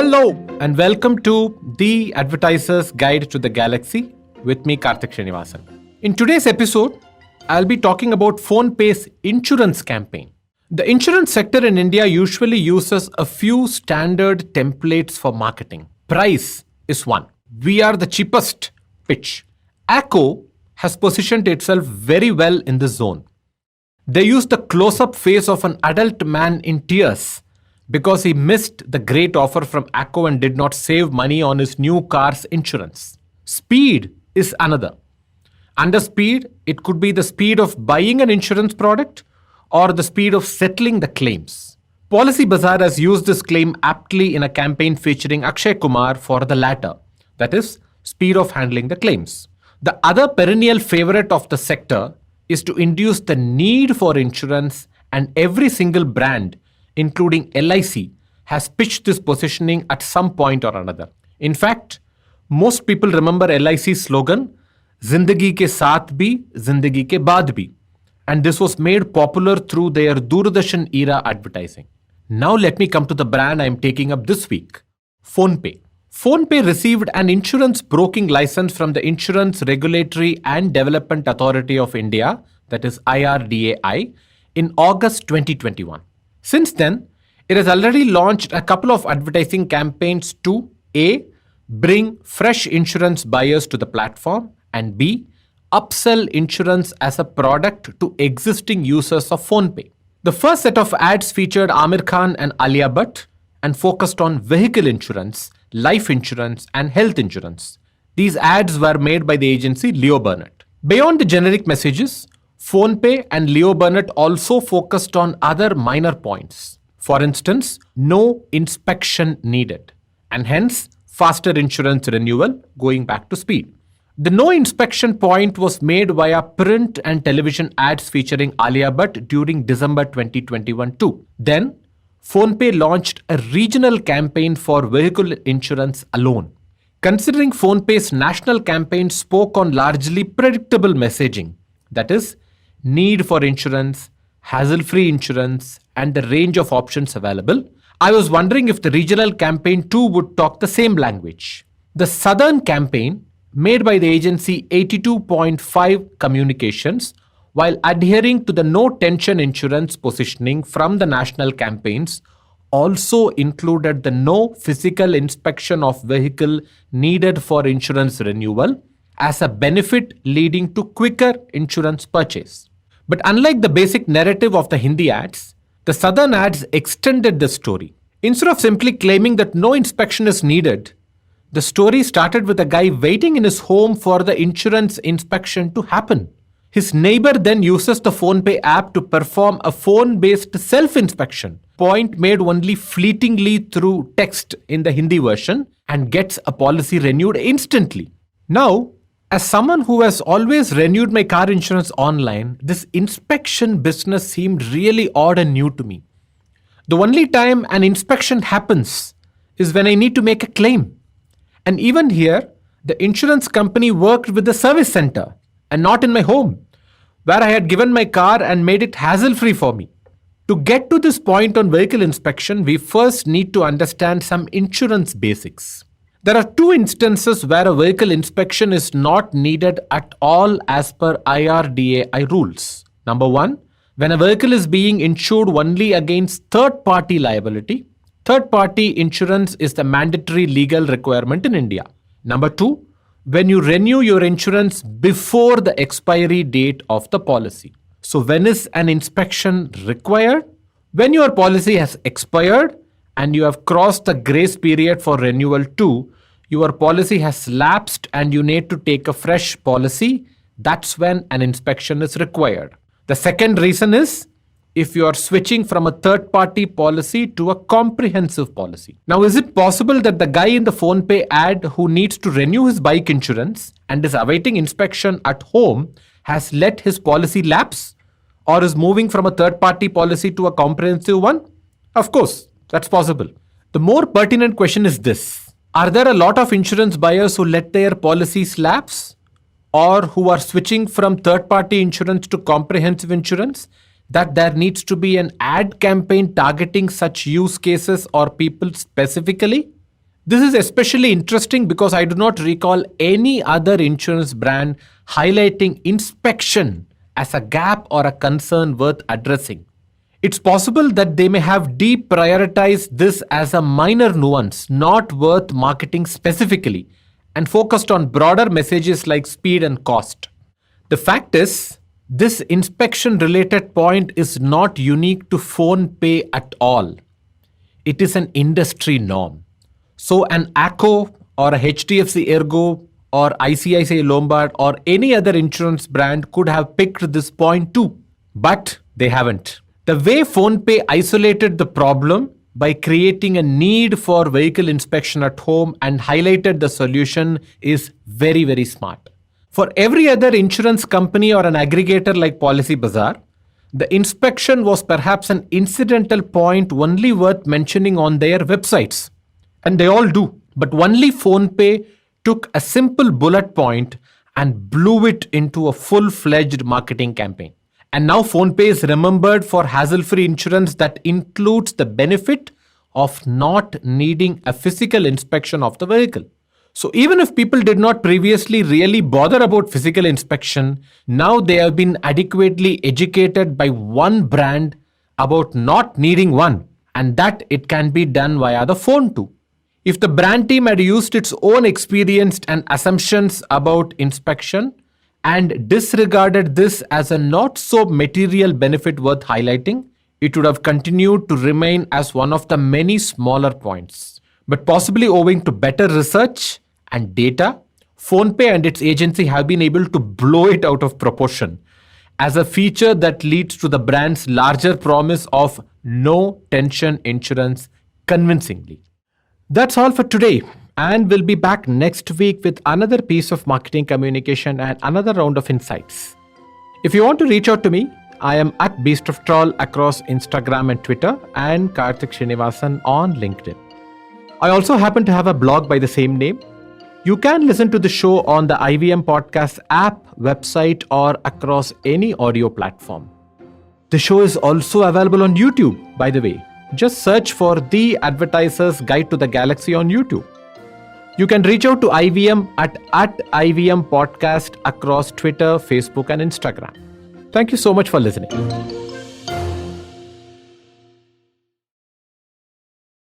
Hello and welcome to the Advertiser's Guide to the Galaxy with me, Karthik Srinivasan. In today's episode, I'll be talking about PhonePe's insurance campaign. The insurance sector in India usually uses a few standard templates for marketing. Price is one. We are the cheapest pitch. Acco has positioned itself very well in this zone. They use the close-up face of an adult man in tears because he missed the great offer from Acco and did not save money on his new car's insurance. Speed is another. Under speed, it could be the speed of buying an insurance product or the speed of settling the claims. Policy Bazaar has used this claim aptly in a campaign featuring Akshay Kumar for the latter, that is, speed of handling the claims. The other perennial favorite of the sector is to induce the need for insurance, and every single brand, including LIC, has pitched this positioning at some point or another. In fact, most people remember LIC's slogan, Zindagi ke saath bhi, Zindagi ke baad bhi. And this was made popular through their Doordarshan era advertising. Now let me come to the brand I am taking up this week, PhonePe. PhonePe received an insurance broking license from the Insurance Regulatory and Development Authority of India, that is IRDAI, in August 2021. Since then, it has already launched a couple of advertising campaigns to A. Bring fresh insurance buyers to the platform, and B. Upsell insurance as a product to existing users of PhonePe. The first set of ads featured Amir Khan and Alia Bhatt and focused on vehicle insurance, life insurance, and health insurance. These ads were made by the agency Leo Burnett. Beyond the generic messages, PhonePe and Leo Burnett also focused on other minor points. For instance, no inspection needed, and hence faster insurance renewal going back to speed. The no inspection point was made via print and television ads featuring Alia Bhatt during December 2021 too. Then, PhonePe launched a regional campaign for vehicle insurance alone. Considering PhonePe's national campaign spoke on largely predictable messaging, that is, need for insurance, hassle-free insurance, and the range of options available, I was wondering if the regional campaign too would talk the same language. The southern campaign, made by the agency 82.5 Communications, while adhering to the no tension insurance positioning from the national campaigns, also included the no physical inspection of vehicle needed for insurance renewal as a benefit leading to quicker insurance purchase. But unlike the basic narrative of the Hindi ads, the southern ads extended the story. Instead of simply claiming that no inspection is needed, the story started with a guy waiting in his home for the insurance inspection to happen. His neighbor then uses the PhonePe app to perform a phone-based self-inspection, point made only fleetingly through text in the Hindi version, and gets a policy renewed instantly. Now, as someone who has always renewed my car insurance online, this inspection business seemed really odd and new to me. The only time an inspection happens is when I need to make a claim. And even here, the insurance company worked with the service center and not in my home, where I had given my car and made it hassle-free for me. To get to this point on vehicle inspection, we first need to understand some insurance basics. There are two instances where a vehicle inspection is not needed at all as per IRDAI rules. Number one, when a vehicle is being insured only against third-party liability. Third-party insurance is the mandatory legal requirement in India. Number two, when you renew your insurance before the expiry date of the policy. So when is an inspection required? When your policy has expired and you have crossed the grace period for renewal too, your policy has lapsed and you need to take a fresh policy, that's when an inspection is required. The second reason is if you are switching from a third-party policy to a comprehensive policy. Now, is it possible that the guy in the PhonePe ad who needs to renew his bike insurance and is awaiting inspection at home has let his policy lapse or is moving from a third-party policy to a comprehensive one? Of course, that's possible. The more pertinent question is this. Are there a lot of insurance buyers who let their policies lapse or who are switching from third-party insurance to comprehensive insurance that there needs to be an ad campaign targeting such use cases or people specifically? This is especially interesting because I do not recall any other insurance brand highlighting inspection as a gap or a concern worth addressing. It's possible that they may have deprioritized this as a minor nuance, not worth marketing specifically, and focused on broader messages like speed and cost. The fact is, this inspection related point is not unique to PhonePe at all. It is an industry norm. So an ACO or a HDFC Ergo or ICICI Lombard or any other insurance brand could have picked this point too, but they haven't. The way PhonePe isolated the problem by creating a need for vehicle inspection at home and highlighted the solution is very, very smart. For every other insurance company or an aggregator like Policy Bazaar, the inspection was perhaps an incidental point only worth mentioning on their websites. And they all do. But only PhonePe took a simple bullet point and blew it into a full-fledged marketing campaign. And now PhonePe is remembered for hassle-free insurance that includes the benefit of not needing a physical inspection of the vehicle. So even if people did not previously really bother about physical inspection, now they have been adequately educated by one brand about not needing one, and that it can be done via the phone too. If the brand team had used its own experience and assumptions about inspection and disregarded this as a not so material benefit worth highlighting, it would have continued to remain as one of the many smaller points. But possibly owing to better research and data, PhonePe and its agency have been able to blow it out of proportion as a feature that leads to the brand's larger promise of no tension insurance convincingly. That's all for today, and we'll be back next week with another piece of marketing communication and another round of insights. If you want to reach out to me, I am at Beast of Troll across Instagram and Twitter, and Karthik Srinivasan on LinkedIn. I also happen to have a blog by the same name. You can listen to the show on the IVM Podcast app, website, or across any audio platform. The show is also available on YouTube, by the way. Just search for The Advertiser's Guide to the Galaxy on YouTube. You can reach out to IVM at IVM Podcast across Twitter, Facebook, and Instagram. Thank you so much for listening.